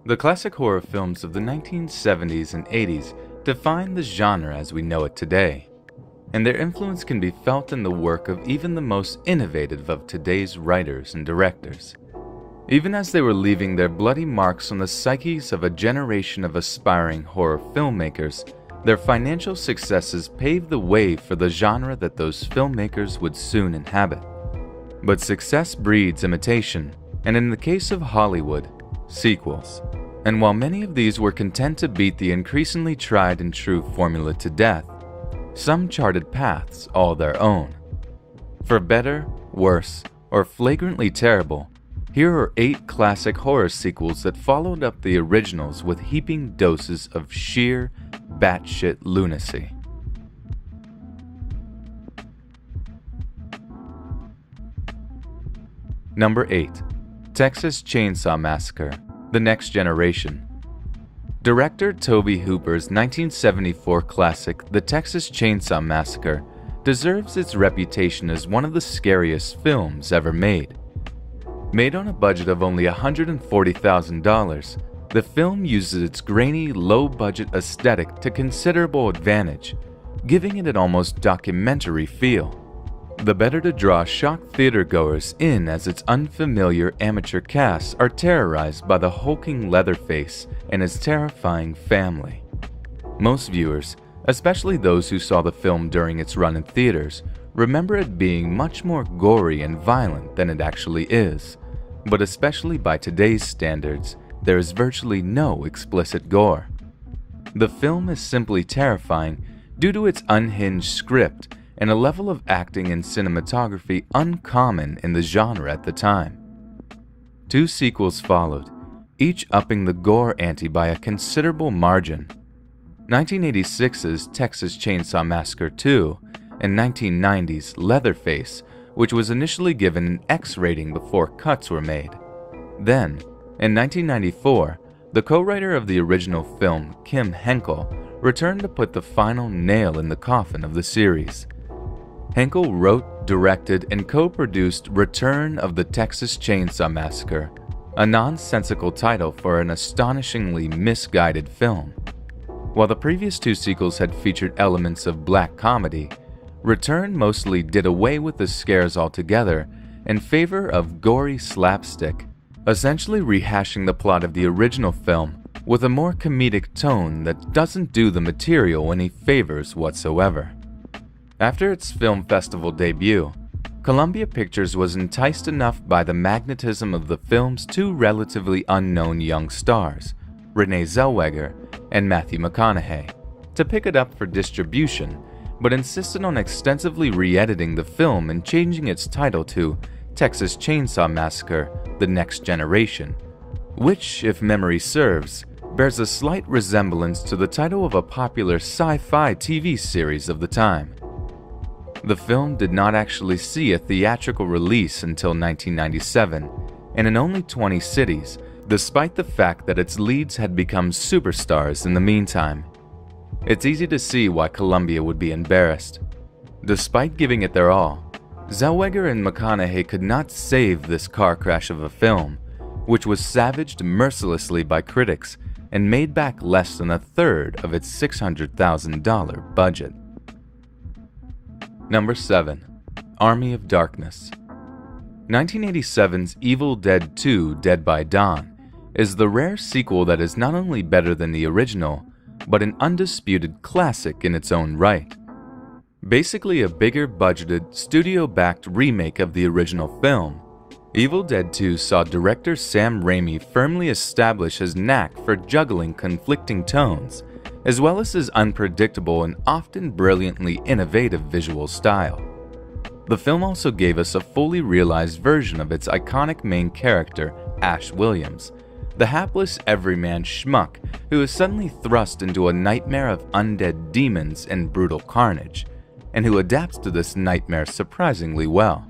The classic horror films of the 1970s and 80s define the genre as we know it today, and their influence can be felt in the work of even the most innovative of today's writers and directors. Even as they were leaving their bloody marks on the psyches of a generation of aspiring horror filmmakers, their financial successes paved the way for the genre that those filmmakers would soon inhabit. But success breeds imitation, and in the case of Hollywood, sequels. And while many of these were content to beat the increasingly tried and true formula to death, some charted paths all their own. For better, worse, or flagrantly terrible, here are 8 classic horror sequels that followed up the originals with heaping doses of sheer, batshit lunacy. Number 8. Texas Chainsaw Massacre: The Next Generation. Director Tobe Hooper's 1974 classic The Texas Chainsaw Massacre deserves its reputation as one of the scariest films ever made. Made on a budget of only $140,000, the film uses its grainy, low-budget aesthetic to considerable advantage, giving it an almost documentary feel. The better to draw shocked theatergoers in as its unfamiliar amateur cast are terrorized by the hulking Leatherface and his terrifying family. Most viewers, especially those who saw the film during its run in theaters, remember it being much more gory and violent than it actually is. But especially by today's standards, there is virtually no explicit gore. The film is simply terrifying due to its unhinged script and a level of acting and cinematography uncommon in the genre at the time. 2 sequels followed, each upping the gore ante by a considerable margin. 1986's Texas Chainsaw Massacre 2 and 1990's Leatherface, which was initially given an X rating before cuts were made. Then, in 1994, the co-writer of the original film, Kim Henkel, returned to put the final nail in the coffin of the series. Henkel wrote, directed, and co-produced Return of the Texas Chainsaw Massacre, a nonsensical title for an astonishingly misguided film. While the previous 2 sequels had featured elements of black comedy, Return mostly did away with the scares altogether in favor of gory slapstick, essentially rehashing the plot of the original film with a more comedic tone that doesn't do the material any favors whatsoever. After its film festival debut, Columbia Pictures was enticed enough by the magnetism of the film's 2 relatively unknown young stars, Renee Zellweger and Matthew McConaughey, to pick it up for distribution, but insisted on extensively re-editing the film and changing its title to Texas Chainsaw Massacre: The Next Generation, which, if memory serves, bears a slight resemblance to the title of a popular sci-fi TV series of the time. The film did not actually see a theatrical release until 1997, and in only 20 cities, despite the fact that its leads had become superstars in the meantime. It's easy to see why Columbia would be embarrassed. Despite giving it their all, Zellweger and McConaughey could not save this car crash of a film, which was savaged mercilessly by critics and made back less than a third of its $600,000 budget. Number 7. Army of Darkness. 1987's Evil Dead 2: Dead by Dawn is the rare sequel that is not only better than the original, but an undisputed classic in its own right. Basically a bigger budgeted, studio-backed remake of the original film, Evil Dead 2 saw director Sam Raimi firmly establish his knack for juggling conflicting tones, as well as his unpredictable and often brilliantly innovative visual style. The film also gave us a fully realized version of its iconic main character, Ash Williams, the hapless everyman schmuck who is suddenly thrust into a nightmare of undead demons and brutal carnage, and who adapts to this nightmare surprisingly well.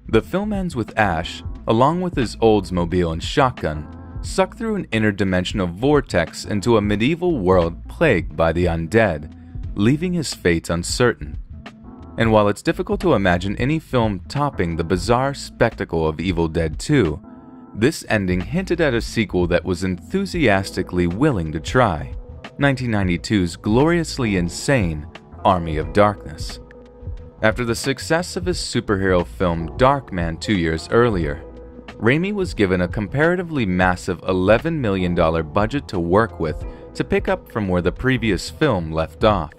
The film ends with Ash, along with his Oldsmobile and shotgun, sucked through an interdimensional vortex into a medieval world plagued by the undead, leaving his fate uncertain. And while it's difficult to imagine any film topping the bizarre spectacle of Evil Dead 2, This ending hinted at a sequel that was enthusiastically willing to try, 1992's gloriously insane Army of Darkness. After the success of his superhero film Darkman 2 years earlier, Raimi was given a comparatively massive $11 million budget to work with to pick up from where the previous film left off.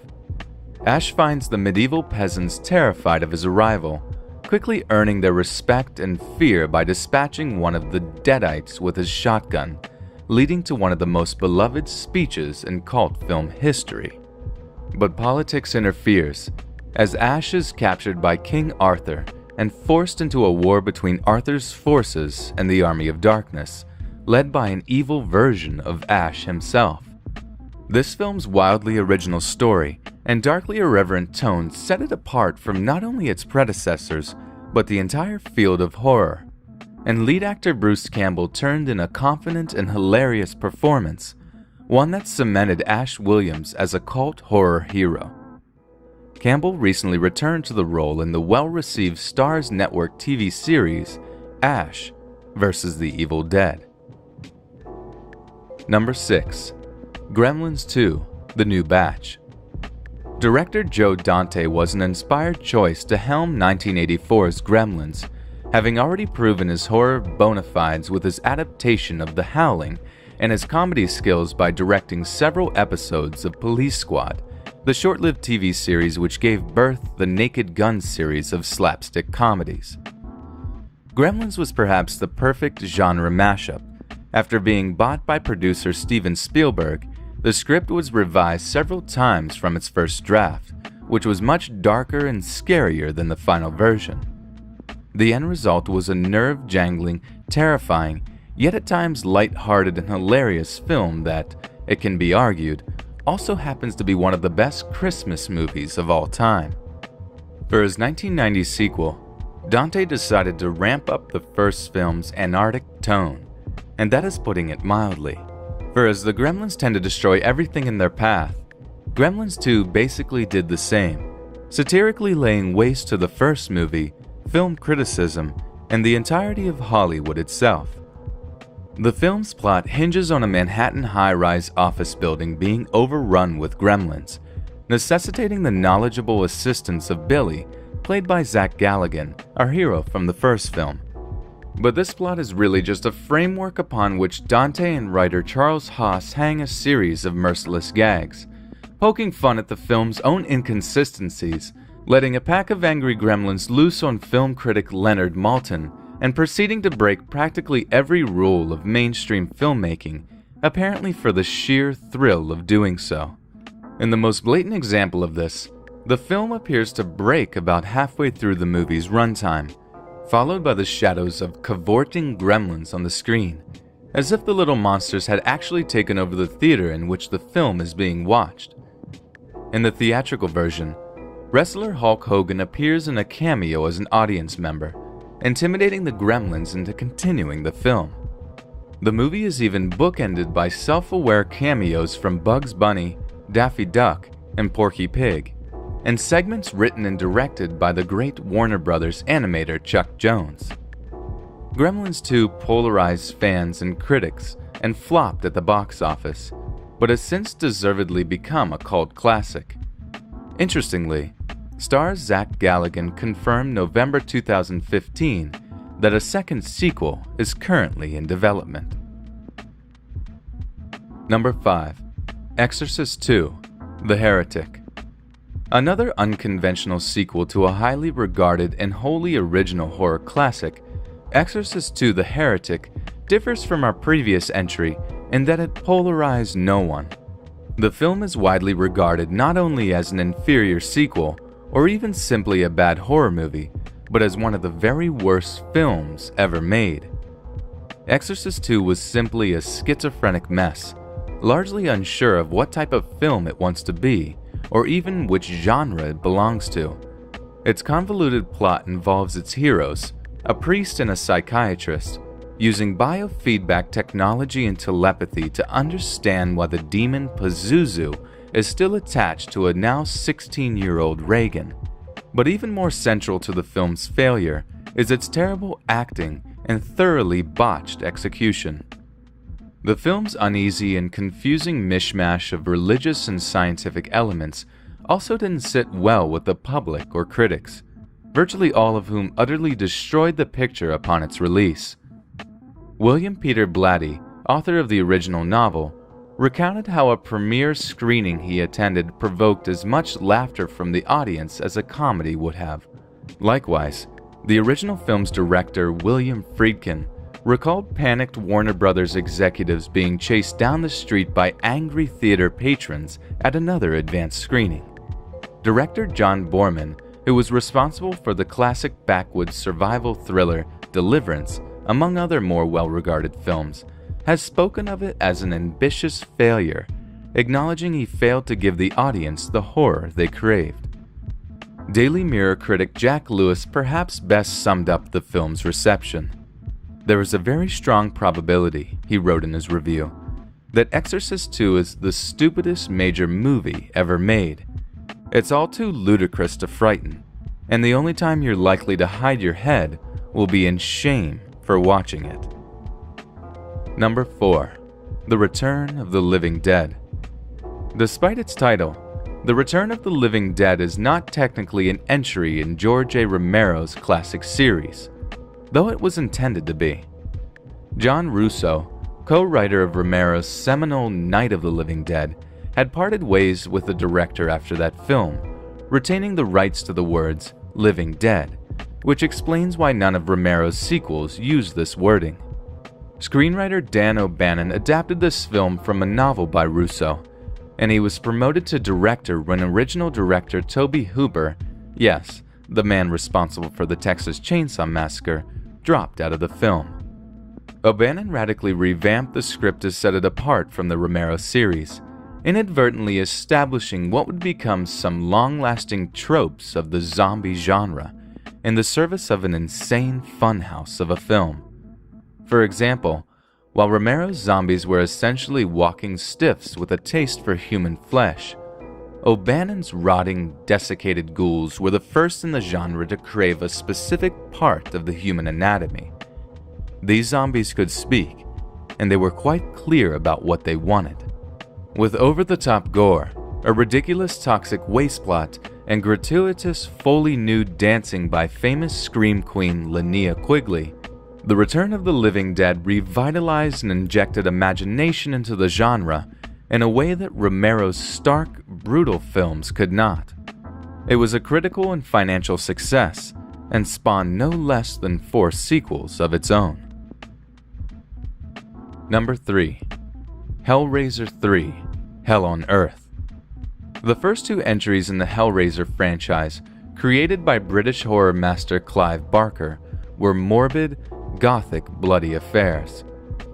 Ash finds the medieval peasants terrified of his arrival, quickly earning their respect and fear by dispatching one of the Deadites with his shotgun, leading to one of the most beloved speeches in cult film history. But politics interferes, as Ash is captured by King Arthur and forced into a war between Arthur's forces and the Army of Darkness, led by an evil version of Ash himself. This film's wildly original story and darkly irreverent tone set it apart from not only its predecessors, but the entire field of horror. And lead actor Bruce Campbell turned in a confident and hilarious performance, one that cemented Ash Williams as a cult horror hero. Campbell recently returned to the role in the well-received Starz Network TV series Ash vs. the Evil Dead. Number 6. Gremlins 2: The New Batch. Director Joe Dante was an inspired choice to helm 1984's Gremlins, having already proven his horror bona fides with his adaptation of The Howling and his comedy skills by directing several episodes of Police Squad, the short-lived TV series which gave birth to the Naked Gun series of slapstick comedies. Gremlins was perhaps the perfect genre mashup. After being bought by producer Steven Spielberg, the script was revised several times from its first draft, which was much darker and scarier than the final version. The end result was a nerve-jangling, terrifying, yet at times light-hearted and hilarious film that, it can be argued, also happens to be one of the best Christmas movies of all time. For his 1990 sequel, Dante decided to ramp up the first film's anarchic tone, and that is putting it mildly. For as the Gremlins tend to destroy everything in their path, Gremlins 2 basically did the same, satirically laying waste to the first movie, film criticism, and the entirety of Hollywood itself. The film's plot hinges on a Manhattan high-rise office building being overrun with gremlins, necessitating the knowledgeable assistance of Billy, played by Zach Galligan, our hero from the first film. But this plot is really just a framework upon which Dante and writer Charles Haas hang a series of merciless gags, poking fun at the film's own inconsistencies, letting a pack of angry gremlins loose on film critic Leonard Maltin, and proceeding to break practically every rule of mainstream filmmaking, apparently for the sheer thrill of doing so. In the most blatant example of this, the film appears to break about halfway through the movie's runtime, followed by the shadows of cavorting gremlins on the screen, as if the little monsters had actually taken over the theater in which the film is being watched. In the theatrical version, wrestler Hulk Hogan appears in a cameo as an audience member, intimidating the gremlins into continuing the film. The movie is even bookended by self-aware cameos from Bugs Bunny, Daffy Duck, and Porky Pig, and segments written and directed by the great Warner Brothers animator Chuck Jones. Gremlins 2 polarized fans and critics and flopped at the box office, but has since deservedly become a cult classic. Interestingly, Starz Zach Galligan confirmed November 2015 that a second sequel is currently in development. Number 5. Exorcist 2: The Heretic. Another unconventional sequel to a highly regarded and wholly original horror classic, Exorcist 2: The Heretic differs from our previous entry in that it polarized no one. The film is widely regarded not only as an inferior sequel, or even simply a bad horror movie, but as one of the very worst films ever made. Exorcist 2 was simply a schizophrenic mess, largely unsure of what type of film it wants to be, or even which genre it belongs to. Its convoluted plot involves its heroes, a priest and a psychiatrist, using biofeedback technology and telepathy to understand why the demon Pazuzu is still attached to a now 16-year-old Reagan. But even more central to the film's failure is its terrible acting and thoroughly botched execution. The film's uneasy and confusing mishmash of religious and scientific elements also didn't sit well with the public or critics, virtually all of whom utterly destroyed the picture upon its release. William Peter Blatty, author of the original novel, recounted how a premiere screening he attended provoked as much laughter from the audience as a comedy would have. Likewise, the original film's director, William Friedkin, recalled panicked Warner Brothers executives being chased down the street by angry theater patrons at another advanced screening. Director John Borman, who was responsible for the classic backwoods survival thriller Deliverance, among other more well-regarded films, has spoken of it as an ambitious failure, acknowledging he failed to give the audience the horror they craved. Daily Mirror critic Jack Lewis perhaps best summed up the film's reception. "There is a very strong probability," he wrote in his review, "that Exorcist II is the stupidest major movie ever made. It's all too ludicrous to frighten, and the only time you're likely to hide your head will be in shame for watching it." Number 4. The Return of the Living Dead. Despite its title, The Return of the Living Dead is not technically an entry in George A. Romero's classic series, though it was intended to be. John Russo, co-writer of Romero's seminal Night of the Living Dead, had parted ways with the director after that film, retaining the rights to the words "Living Dead," which explains why none of Romero's sequels use this wording. Screenwriter Dan O'Bannon adapted this film from a novel by Russo, and he was promoted to director when original director Tobe Hooper, yes, the man responsible for the Texas Chainsaw Massacre, dropped out of the film. O'Bannon radically revamped the script to set it apart from the Romero series, inadvertently establishing what would become some long-lasting tropes of the zombie genre in the service of an insane funhouse of a film. For example, while Romero's zombies were essentially walking stiffs with a taste for human flesh, O'Bannon's rotting, desiccated ghouls were the first in the genre to crave a specific part of the human anatomy. These zombies could speak, and they were quite clear about what they wanted. With over-the-top gore, a ridiculous toxic waste plot, and gratuitous fully nude dancing by famous scream queen Linnea Quigley, The Return of the Living Dead revitalized and injected imagination into the genre in a way that Romero's stark, brutal films could not. It was a critical and financial success, and spawned no less than 4 sequels of its own. Number 3. Hellraiser 3: Hell on Earth. The first 2 entries in the Hellraiser franchise, created by British horror master Clive Barker, were morbid, gothic, bloody affairs.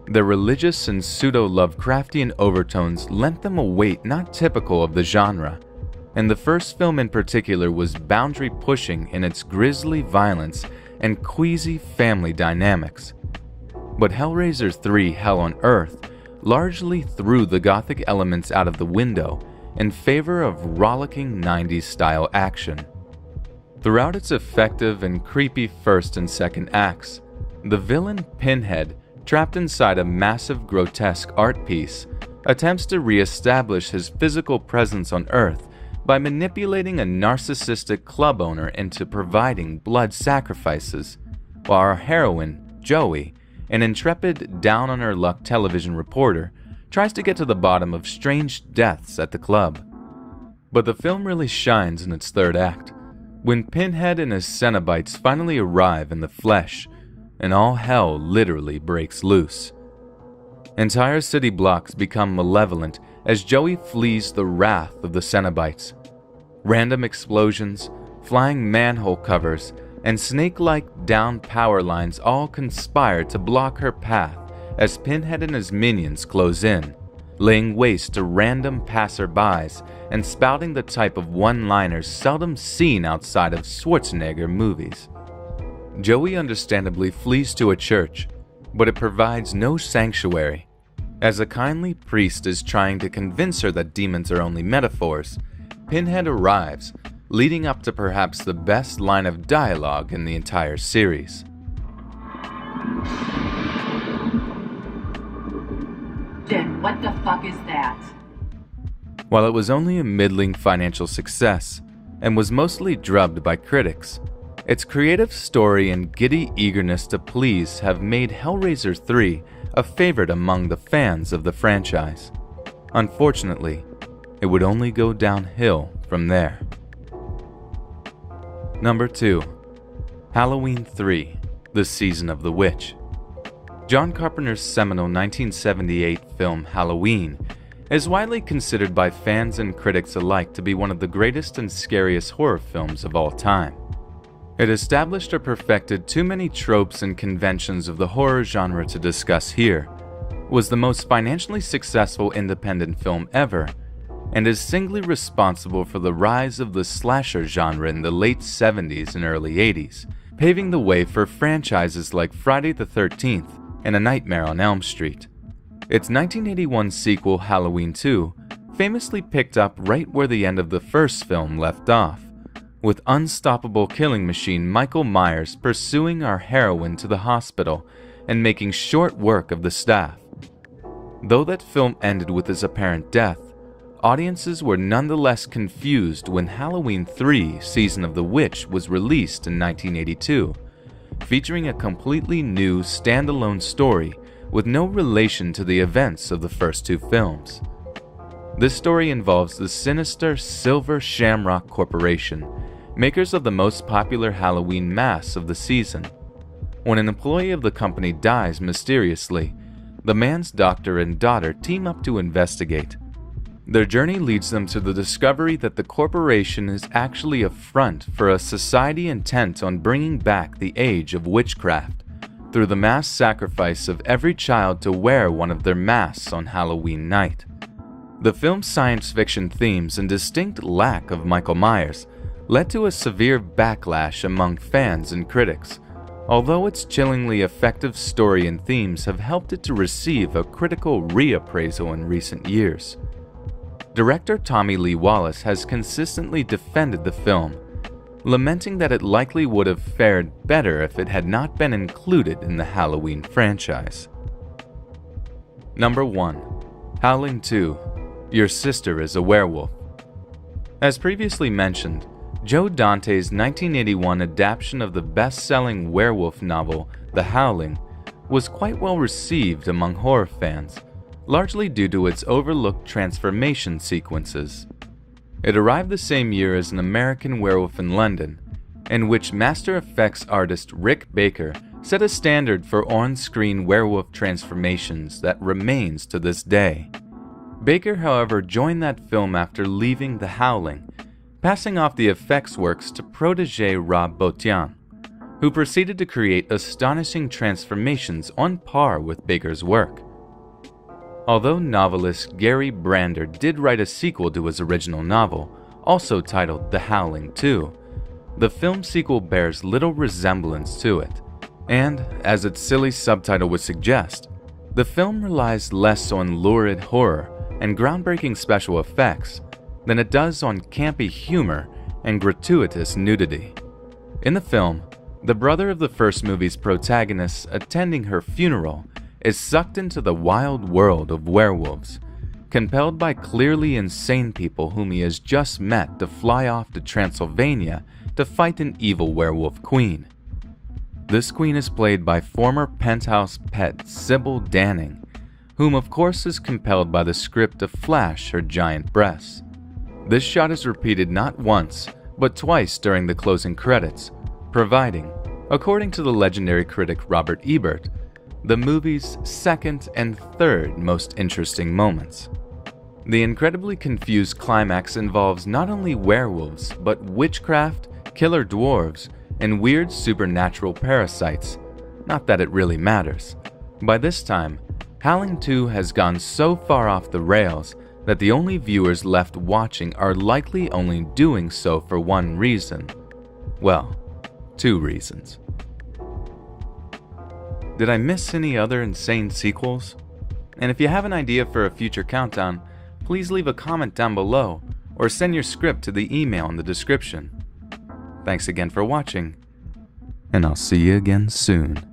Their religious and pseudo-Lovecraftian overtones lent them a weight not typical of the genre, and the first film in particular was boundary-pushing in its grisly violence and queasy family dynamics. But Hellraiser 3: Hell on Earth largely threw the gothic elements out of the window in favor of rollicking 90s-style action. Throughout its effective and creepy first and second acts, the villain Pinhead, trapped inside a massive grotesque art piece, attempts to re-establish his physical presence on Earth by manipulating a narcissistic club owner into providing blood sacrifices, while our heroine, Joey, an intrepid, down-on-her-luck television reporter, tries to get to the bottom of strange deaths at the club. But the film really shines in its third act, when Pinhead and his Cenobites finally arrive in the flesh, and all hell literally breaks loose. Entire city blocks become malevolent as Joey flees the wrath of the Cenobites. Random explosions, flying manhole covers, and snake-like down power lines all conspire to block her path as Pinhead and his minions close in, laying waste to random passerbys and spouting the type of one-liners seldom seen outside of Schwarzenegger movies. Joey understandably flees to a church, but it provides no sanctuary. As a kindly priest is trying to convince her that demons are only metaphors, Pinhead arrives, leading up to perhaps the best line of dialogue in the entire series. Then what the fuck is that? While it was only a middling financial success and was mostly drubbed by critics, its creative story and giddy eagerness to please have made Hellraiser 3 a favorite among the fans of the franchise. Unfortunately, it would only go downhill from there. Number 2. Halloween 3: The Season of the Witch. John Carpenter's seminal 1978 film Halloween is widely considered by fans and critics alike to be one of the greatest and scariest horror films of all time. It established or perfected too many tropes and conventions of the horror genre to discuss here, was the most financially successful independent film ever, and is singly responsible for the rise of the slasher genre in the late 70s and early 80s, paving the way for franchises like Friday the 13th and A Nightmare on Elm Street. Its 1981 sequel, Halloween 2, famously picked up right where the end of the first film left off, with unstoppable killing machine Michael Myers pursuing our heroine to the hospital and making short work of the staff. Though that film ended with his apparent death, audiences were nonetheless confused when Halloween 3: Season of the Witch was released in 1982, featuring a completely new standalone story with no relation to the events of the first two films. This story involves the sinister Silver Shamrock Corporation, makers of the most popular Halloween mask of the season. When an employee of the company dies mysteriously, the man's doctor and daughter team up to investigate. Their journey leads them to the discovery that the corporation is actually a front for a society intent on bringing back the age of witchcraft through the mass sacrifice of every child to wear one of their masks on Halloween night. The film's science fiction themes and distinct lack of Michael Myers led to a severe backlash among fans and critics, although its chillingly effective story and themes have helped it to receive a critical reappraisal in recent years. Director Tommy Lee Wallace has consistently defended the film, lamenting that it likely would have fared better if it had not been included in the Halloween franchise. Number 1. Howling 2: Your Sister is a Werewolf. As previously mentioned, Joe Dante's 1981 adaptation of the best-selling werewolf novel The Howling was quite well received among horror fans, largely due to its overlooked transformation sequences. It arrived the same year as An American Werewolf in London, in which master effects artist Rick Baker set a standard for on-screen werewolf transformations that remains to this day. Baker, however, joined that film after leaving The Howling, passing off the effects works to protege Rob Bottin, who proceeded to create astonishing transformations on par with Baker's work. Although novelist Gary Brander did write a sequel to his original novel, also titled The Howling 2, the film sequel bears little resemblance to it, and, as its silly subtitle would suggest, the film relies less on lurid horror and groundbreaking special effects than it does on campy humor and gratuitous nudity. In the film, the brother of the first movie's protagonist attending her funeral is sucked into the wild world of werewolves, compelled by clearly insane people whom he has just met to fly off to Transylvania to fight an evil werewolf queen. This queen is played by former Penthouse pet Sybil Danning, whom of course is compelled by the script to flash her giant breasts. This shot is repeated not once, but twice during the closing credits, providing, according to the legendary critic Robert Ebert, the movie's second and third most interesting moments. The incredibly confused climax involves not only werewolves, but witchcraft, killer dwarves, and weird supernatural parasites. Not that it really matters. By this time, Howling 2 has gone so far off the rails that the only viewers left watching are likely only doing so for one reason. Well, two reasons. Did I miss any other insane sequels? And if you have an idea for a future countdown, please leave a comment down below or send your script to the email in the description. Thanks again for watching, and I'll see you again soon.